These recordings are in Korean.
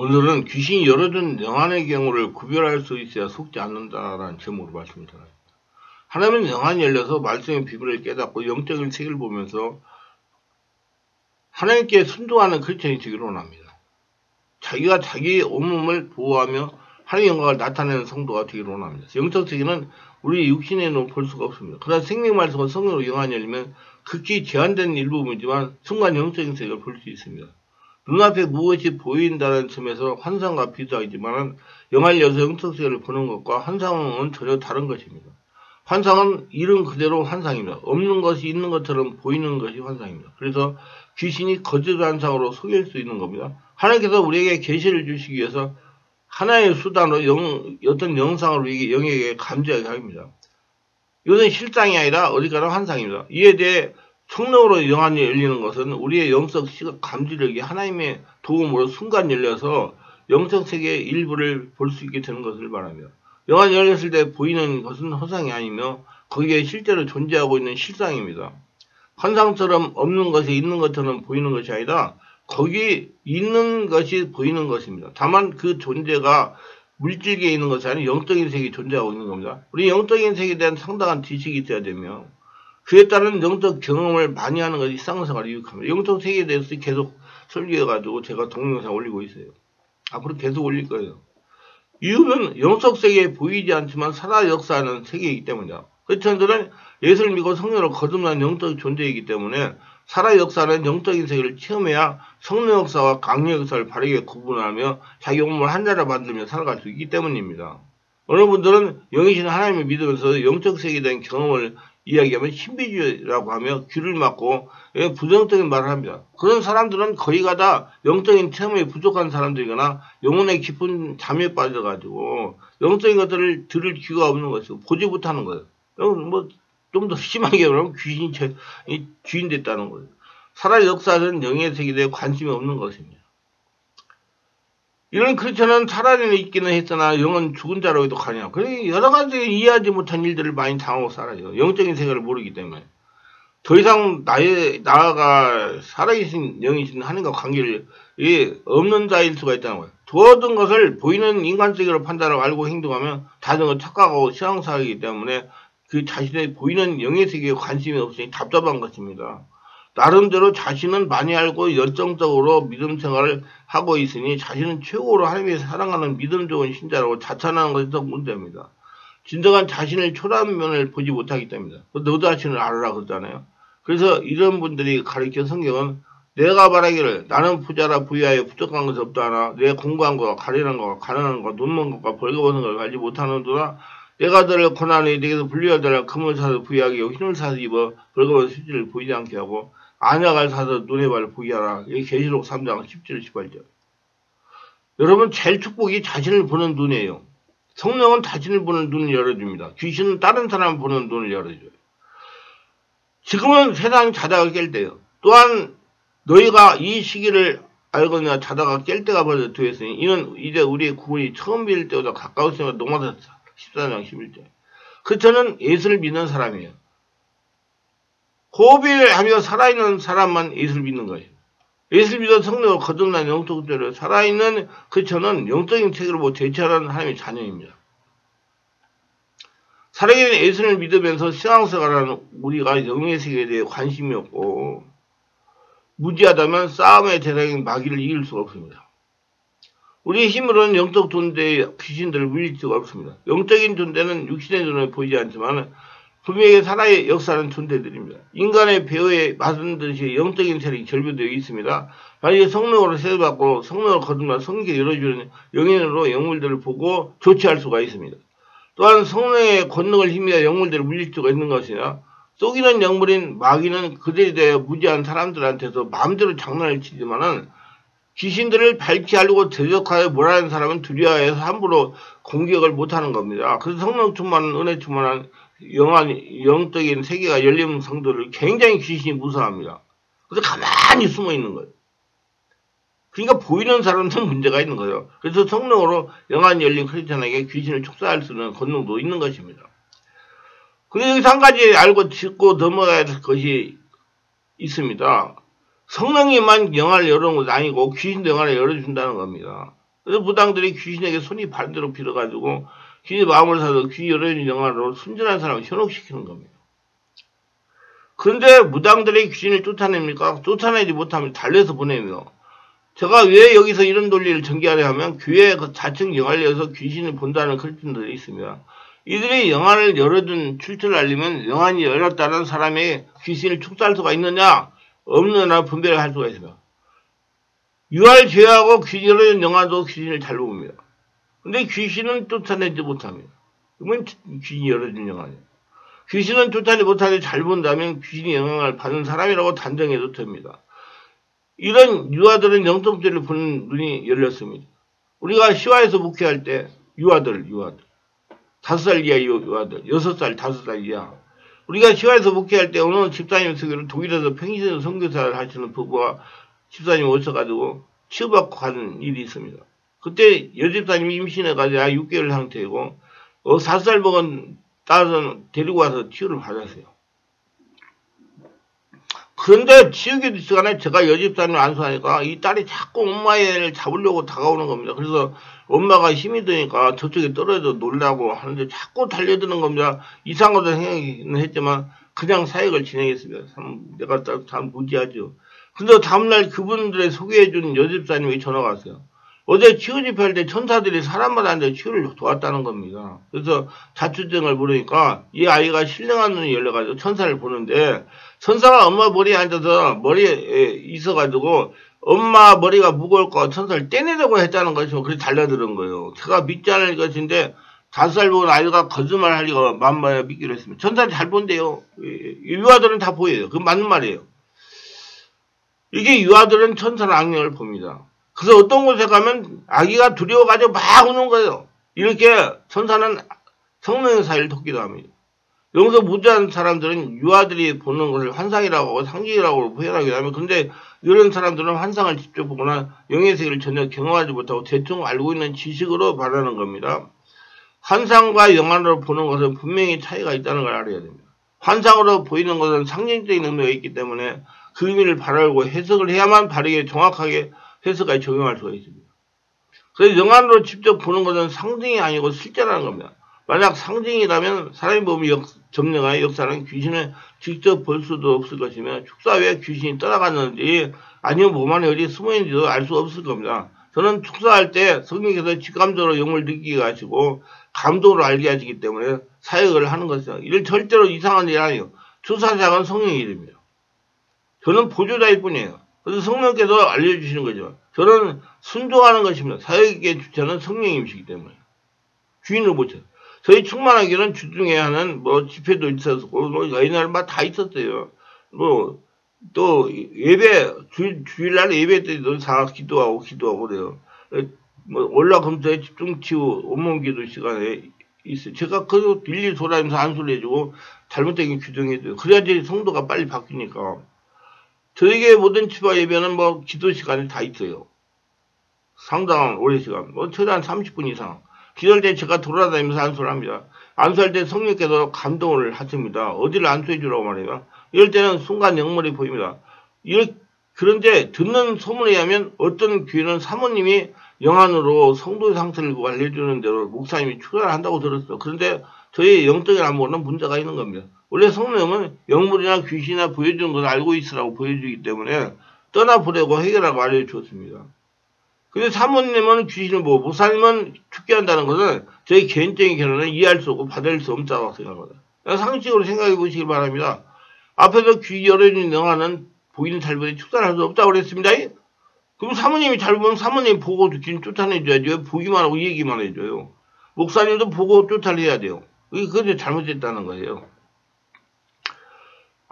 오늘은 귀신이 열어준 영안의 경우를 구별할 수 있어야 속지 않는다라는 제목으로 말씀드립니다. 하나님은 영안이 열려서 말씀의 비밀을 깨닫고 영적인 세계를 보면서 하나님께 순종하는 크리스천이 되기를 원합니다. 자기가 자기의 온몸을 보호하며 하나님의 영광을 나타내는 성도가 되기를 원합니다. 영적 세계는 우리 육신의 눈으로 볼 수가 없습니다. 그러나 생명 말씀과 성령으로 영안이 열리면 극히 제한된 일부분이지만 순간 영적인 세계를 볼 수 있습니다. 눈앞에 무엇이 보인다는 점에서 환상과 비슷하지만 영안이 열려서 영적 세계를 보는 것과 환상은 전혀 다른 것입니다. 환상은 이름 그대로 환상입니다. 없는 것이 있는 것처럼 보이는 것이 환상입니다. 그래서 귀신이 거짓 환상으로 속일 수 있는 겁니다. 하나님께서 우리에게 계시를 주시기 위해서 하나의 수단으로 어떤 영상을 우리 영에게 감지하게 합니다. 이것은 실상이 아니라 어디가나 환상입니다. 이에 대해 성령으로 영안이 열리는 것은 우리의 영적 시각 감지력이 하나님의 도움으로 순간 열려서 영적 세계의 일부를 볼 수 있게 되는 것을 말합니다. 영안이 열렸을 때 보이는 것은 허상이 아니며 거기에 실제로 존재하고 있는 실상입니다. 환상처럼 없는 것이 있는 것처럼 보이는 것이 아니라 거기 있는 것이 보이는 것입니다. 다만 그 존재가 물질계에 있는 것이 아니라 영적인 세계에 존재하고 있는 겁니다. 우리 영적인 세계에 대한 상당한 지식이 있어야 되며 그에 따른 영적 경험을 많이 하는 것이 일상생활을 유익합니다. 영적 세계에 대해서 계속 설계해가지고 제가 동영상 올리고 있어요. 앞으로 계속 올릴 거예요. 이유는 영적 세계에 보이지 않지만 살아 역사하는 세계이기 때문이다. 크리스천들은 예수를 믿고 성령으로 거듭난 영적 존재이기 때문에 살아 역사하는 영적인 세계를 체험해야 성령 역사와 강력 역사를 바르게 구분하며 자기 몸을 한자로 만들며 살아갈 수 있기 때문입니다. 어느 분들은 영이신 하나님을 믿으면서 영적 세계에 대한 경험을 이야기하면 신비주의라고 하며 귀를 막고 부정적인 말을 합니다. 그런 사람들은 거의가 다 영적인 체험이 부족한 사람들이거나 영혼의 깊은 잠에 빠져가지고 영적인 것들을 들을 귀가 없는 것이고 보지 못하는 거예요. 좀 더 심하게 말하면 귀신이 주인 됐다는 거예요. 살아 역사하는 영의 세계에 대해 관심이 없는 것입니다. 이런 크리스천은 살아는 있기는 했으나 영은 죽은 자로 해독하냐. 그래 여러 가지 이해하지 못한 일들을 많이 당하고 살아요. 영적인 세계를 모르기 때문에. 더 이상 나아가 살아계신 영이신 하나님과 관계를 없는 자일 수가 있다는 거예요. 모든 것을 보이는 인간 세계로 판단하고 알고 행동하면 다른 건 착각하고 신앙사이기 때문에 그 자신의 보이는 영의 세계에 관심이 없으니 답답한 것입니다. 나름대로 자신은 많이 알고 열정적으로 믿음 생활을 하고 있으니 자신은 최고로 하나님의 사랑하는 믿음 좋은 신자라고 자찬하는 것이 더 문제입니다. 진정한 자신의 초라한 면을 보지 못하기 때문입니다. 너 자신을 알아라 그러잖아요. 그래서 이런 분들이 가르쳐 성경은 내가 말하기를 나는 부자라 부유하여 부족한 것이 없다 하나 내 공부한 것과 가련한 것과 가난한 것과 눈먼 것과 벌거벗은 것을 알지 못하는도다 내가 너를 고난이 내게서 분리하더라 금을 사서 부유하게 하고 흰을 사서 입어 벌거벗은 수지를 보이지 않게 하고 안약을 사서 눈의 발을 보게 하라. 이 계시록 3장 17, 18절. 여러분 제일 축복이 자신을 보는 눈이에요. 성령은 자신을 보는 눈을 열어줍니다. 귀신은 다른 사람을 보는 눈을 열어줘요. 지금은 세상이 자다가 깰 때예요. 또한 너희가 이 시기를 알거나 자다가 깰 때가 벌써 되었으니 이는 이제 우리의 구원이 처음 빌 때보다 가까웠으니까 로마서 14장 11절. 저는 예수를 믿는 사람이에요. 호흡을 하며 살아있는 사람만 예수를 믿는 거예요. 예수를 믿어 성령으로 거듭난 영적 존재로 살아있는 저는 영적인 세계로 대체하는 하나님의 자녀입니다. 살아있는 예수를 믿으면서 신앙생활하는 우리가 영의 세계에 대해 관심이 없고 무지하다면 싸움의 대상인 마귀를 이길 수가 없습니다. 우리의 힘으로는 영적 존재의 귀신들을 물릴 수가 없습니다. 영적인 존재는 육신의 눈에 보이지 않지만 분명히 살아의 역사하는 존재들입니다. 인간의 배후에 맞은 듯이 영적인 세력이 결부되어 있습니다. 만약에 성령으로 세례받고 성령으로 거듭난 성령께 열어주는 영인으로 영물들을 보고 조치할 수가 있습니다. 또한 성령의 권능을 힘입어 영물들을 물릴 수가 있는 것이나 속이는 영물인 마귀는 그들에 대해 무지한 사람들한테서 마음대로 장난을 치지만은 귀신들을 밝히 알고 대적하여 몰아내는 사람은 두려워해서 함부로 공격을 못하는 겁니다. 그래서 성령 충만한 은혜 충만한 영적인 세계가 열린 성도를 굉장히 귀신이 무서워합니다. 그래서 가만히 숨어 있는 거예요. 그러니까 보이는 사람은 문제가 있는 거예요. 그래서 성령으로 영안이 열린 크리스천에게 귀신을 촉사할 수 있는 권능도 있는 것입니다. 근데 여기서 한 가지 알고 짚고 넘어가야 될 것이 있습니다. 성령이만 영안을 열어놓은 것이 아니고 귀신도 영안을 열어준다는 겁니다. 그래서 무당들이 귀신에게 손이 반대로 빌어가지고 귀신의 마음을 사서 귀 열어있는 영안으로 순전한 사람을 현혹시키는 겁니다. 그런데 무당들이 귀신을 쫓아냅니까? 쫓아내지 못하면 달래서 보내며 제가 왜 여기서 이런 논리를 전개하려 하면 교회의 그 자청 영안에서 귀신을 본다는 크리스천들이 있습니다. 이들이 영안을 열어둔 출처를 알리면 영안이 열었다는 사람의 귀신을 축사할 수가 있느냐 없느냐 분별을 할 수가 있습니다. 유할 죄하고 귀신 열어둔 영안도 귀신을 잘 봅니다. 근데 귀신은 쫓아내지 못합니다. 그러면 귀신이 열어준 영안이에요. 귀신은 쫓아내지 못하게 잘 본다면 귀신이 영향을 받는 사람이라고 단정해도 됩니다. 이런 유아들은 영성죄를 보는 눈이 열렸습니다. 우리가 시화에서 목회할 때 유아들 5살 이하 유아들 6살 5살 이하 우리가 시화에서 목회할 때 어느 집사님 소개로 독일에서 평신 선교사를 하시는 부부와 집사님이 오셔가지고 치유받고 가는 일이 있습니다. 그때 여집사님이 임신해가지고 6개월 상태이고 4살 먹은 딸은 데리고 와서 치유를 받았어요. 그런데 치유기도 시간에 제가 여집사님을 안수하니까 이 딸이 자꾸 엄마를 잡으려고 다가오는 겁니다. 그래서 엄마가 힘이 드니까 저쪽에 떨어져 놀라고 하는데 자꾸 달려드는 겁니다. 이상하다 생각은 했지만 그냥 사역을 진행했습니다. 내가 참 무지하죠. 근데 다음날 그분들의 소개해준 여집사님이 전화가 왔어요. 어제 치유 집회할 때 천사들이 사람마다 앉아 치유를 도왔다는 겁니다. 그래서 자초증을 물으니까 이 아이가 신령한 눈이 열려가지고 천사를 보는데 천사가 엄마 머리에 앉아서 머리에 있어가지고 엄마 머리가 무거울까 천사를 떼내려고 했다는 것이고 그래서 달려드는 거예요. 제가 믿지 않을 것인데 5살 먹은 아이가 거짓말 할 리가 만만해 믿기로 했습니다. 천사를 잘 본대요. 유아들은 다 보여요. 그건 맞는 말이에요. 이게 유아들은 천사의 악령을 봅니다. 그래서 어떤 곳에 가면 아기가 두려워가지고 막 우는 거예요. 이렇게 천사는 성령의 사이를 돕기도 합니다. 여기서 무지한 사람들은 유아들이 보는 것을 환상이라고 하고 상징이라고 표현하기도 하면 근데 이런 사람들은 환상을 직접 보거나 영의 세계를 전혀 경험하지 못하고 대충 알고 있는 지식으로 말하는 겁니다. 환상과 영안으로 보는 것은 분명히 차이가 있다는 걸 알아야 됩니다. 환상으로 보이는 것은 상징적인 의미가 있기 때문에 그 의미를 바라고 해석을 해야만 바르게 정확하게 해석까지 적용할 수가 있습니다. 그래서 영안으로 직접 보는 것은 상징이 아니고 실제라는 겁니다. 만약 상징이라면 사람이 보면 점령하여 역사는 귀신을 직접 볼 수도 없을 것이며 축사 외에 귀신이 떠나갔는지 아니면 몸 안에 어디 숨어있는지도 알 수 없을 겁니다. 저는 축사할 때 성령께서 직감적으로 영을 느끼게 하시고 감동으로 알게 하시기 때문에 사역을 하는 것이죠. 이를 절대로 이상한 일이 아니에요. 축사작은 성령의 일입니다. 저는 보조자일 뿐이에요. 그래서 성령께서 알려주시는 거죠. 저는 순종하는 것입니다. 사역의 주체는 성령님이시기 때문에. 주인을 못 쳐요. 저희 충만하기는 주중에 하는 집회도 있었고 옛날에 다 있었어요. 또 예배 주일날 예배 때도 다 기도하고 그래요. 올라금서에 집중치유 온몸기도 시간에 있어요. 제가 그 일일이 돌아다니면서 안수를 해주고 잘못된 게 규정해줘요. 그래야지 성도가 빨리 바뀌니까. 저에게 모든 치과 예배는 기도 시간이 다 있어요. 상당한 오래 시간, 최대한 30분 이상. 기도할 때 제가 돌아다니면서 안수를 합니다. 안수할 때 성령께서 감동을 하십니다. 어디를 안수해 주라고 말해요. 이럴 때는 순간 영물이 보입니다. 그런데 듣는 소문에 의하면 어떤 교회는 사모님이 영안으로 성도의 상태를 알려주는 대로 목사님이 출연을 한다고 들었어요. 그런데 저희 영적인 안목은 문제가 있는 겁니다. 원래 성령은 영물이나 귀신이나 보여주는 것을 알고 있으라고 보여주기 때문에 떠나보내고 해결하고 알려주었습니다. 근데 사모님은 귀신을 보고 목사님은 축계한다는 것은 저희 개인적인 결론은 이해할 수 없고 받을 수 없다고 생각합니다. 상식으로 생각해 보시기 바랍니다. 앞에서 귀 열어준 영화는 보이는 잘못에 축사를 할 수 없다고 그랬습니다. 그럼 사모님이 잘 보면 사모님 보고 귀신 쫓아내줘야지. 왜 보기만 하고 얘기만 해줘요. 목사님도 보고 쫓아내야 돼요. 그게 잘못됐다는 거예요.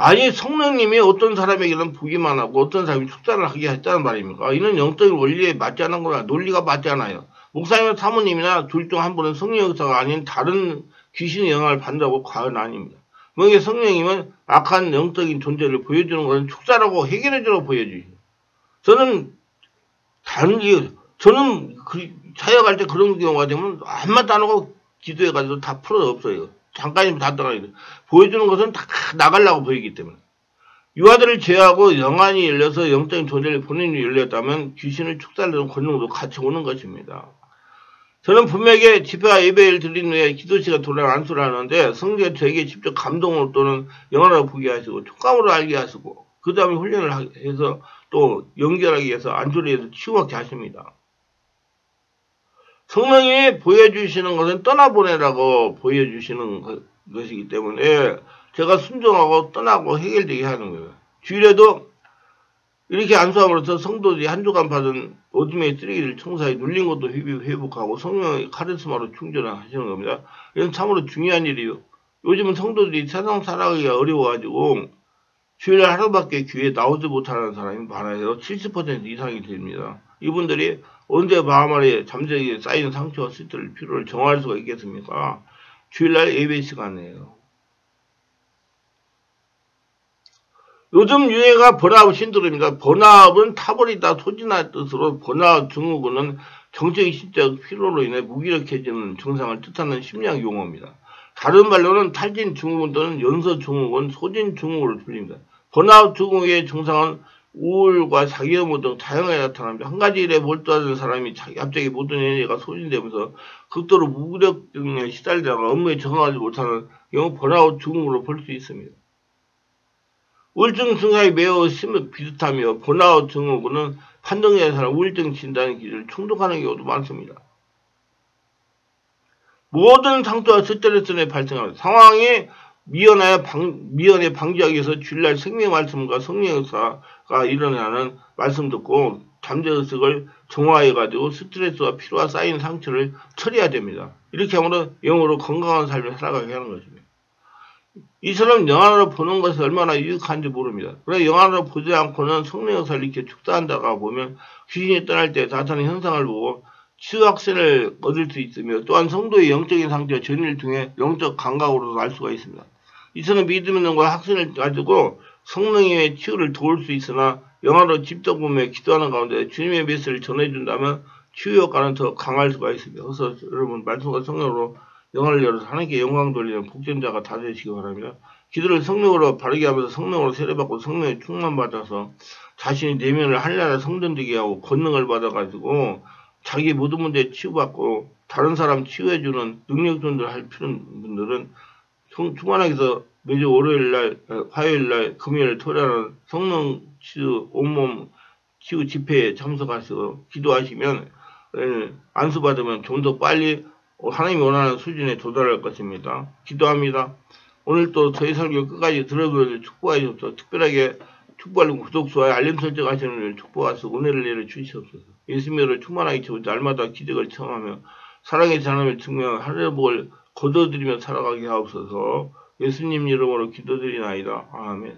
아니 성령님이 어떤 사람에게는 보기만 하고 어떤 사람이 축사를 하게 했다는 말입니까? 이는 영적인 원리에 맞지 않은 거나 논리가 맞지 않아요. 목사님이나 사모님이나 둘 중 한 분은 성령 역사가 아닌 다른 귀신의 영향을 받는다고 과언 아닙니다. 그러니까 성령님은 악한 영적인 존재를 보여주는 것은 축사라고 해결해주라고 보여주죠. 저는 사역할 때 그런 경우가 되면 한마디 안 하고 기도해가지고 다 풀어 없어요. 잠깐이면 다 떠나게 돼. 보여주는 것은 다 나가려고 보이기 때문에. 유아들을 제외하고 영안이 열려서 영적인 조절이 본인이 열렸다면 귀신을 축살하는 권능도 같이 오는 것입니다. 저는 분명히 집회와 예배를 드린 후에 기도시가 돌아가 안수를 하는데 성령이 저에게 직접 감동으로 또는 영화로 보게 하시고 촉감으로 알게 하시고 그 다음에 훈련을 해서 또 연결하기 위해서 안수를 해서 치유하게 하십니다. 성령이 보여주시는 것은 떠나보내라고 보여주시는 것이기 때문에 제가 순종하고 떠나고 해결되게 하는 거예요. 주일에도 이렇게 안수함으로써 성도들이 한 주간 받은 어둠의 쓰레기를 청소해 눌린 것도 회복하고 성령의 카리스마로 충전하시는 겁니다. 이건 참으로 중요한 일이에요. 요즘은 성도들이 세상 살아가기가 어려워가지고 주일 하루밖에 교회에 나오지 못하는 사람이 많아요. 70% 이상이 됩니다. 이분들이 언제 마음 안에 잠재기에 쌓인 상처와 스트레스 피로를 정화할 수가 있겠습니까? 주일날 예배 시간이에요. 요즘 유행가 번아웃 신드롬입니다. 번아웃은 타버리다 소진할 뜻으로 번아웃 증후군은 정적인 신적 피로로 인해 무기력해지는 증상을 뜻하는 심리학 용어입니다. 다른 말로는 탈진 증후군 또는 연서 증후군, 소진 증후군을 불립니다. 번아웃 증후군의 증상은 우울과 자기혐오 등 다양하게 나타납니다. 한 가지 일에 몰두하는 사람이 갑자기 모든 에너지가 소진되면서 극도로 무기력증에 시달리다가 업무에 적응하지 못하는 경우 번아웃 증후군으로 볼 수 있습니다. 우울증 증상이 매우 비슷하며 번아웃 증후군은 판정된 사람 우울증 진단 기준을 충족하는 경우도 많습니다. 모든 상처와 스트레스는 발생합니다. 상황이 미연에 방지하기 위해서 주일날 생명 말씀과 성령 역사가 일어나는 말씀 듣고 잠재의식을 정화해가지고 스트레스와 피로와 쌓인 상처를 처리해야 됩니다. 이렇게 함으로 영으로 건강한 삶을 살아가게 하는 것입니다. 이처럼 영안으로 보는 것이 얼마나 유익한지 모릅니다. 그러나 영안으로 보지 않고는 성령 역사를 이렇게 축소한다가 보면 귀신이 떠날 때 나타나는 현상을 보고 치유 확신을 얻을 수 있으며 또한 성도의 영적인 상태와 전의를 통해 영적 감각으로도 알 수가 있습니다. 이처럼 믿음과 확신을 가지고 성령의 치유를 도울 수 있으나 영안으로 직접 보며 기도하는 가운데 주님의 메시지를 전해준다면 치유 효과는 더 강할 수가 있습니다. 그래서 여러분 말씀과 성령으로 영안을 열어서 하나님께 영광 돌리는 복전자가 다 되시기 바랍니다. 기도를 성령으로 바르게 하면서 성령으로 세례받고 성령의 충만받아서 자신이 내면을 한나라 성전되게 하고 권능을 받아가지고 자기 모든 문제에 치유받고 다른 사람 치유해주는 능력전도를 할 분들은 충만하게 해서 매주 월요일날, 화요일날, 금요일, 토요일날 성령 치유, 온몸 치유 집회에 참석하셔서 기도하시면 안수받으면 좀 더 빨리 하나님이 원하는 수준에 도달할 것입니다. 기도합니다. 오늘 또 저희 설교 끝까지 들어보셔서 축복하시옵소서. 특별하게 축복하는 구독, 좋아요, 알림 설정하시는 일 축복하셔서 은혜를 내려주시옵소서. 예수님을 충만하게 채워 날마다 기적을 체험하며 사랑의 자남을 증명하며 하늘의 복을 거둬들이며 살아가게 하옵소서. 예수님 이름으로 기도드리나이다. 아멘.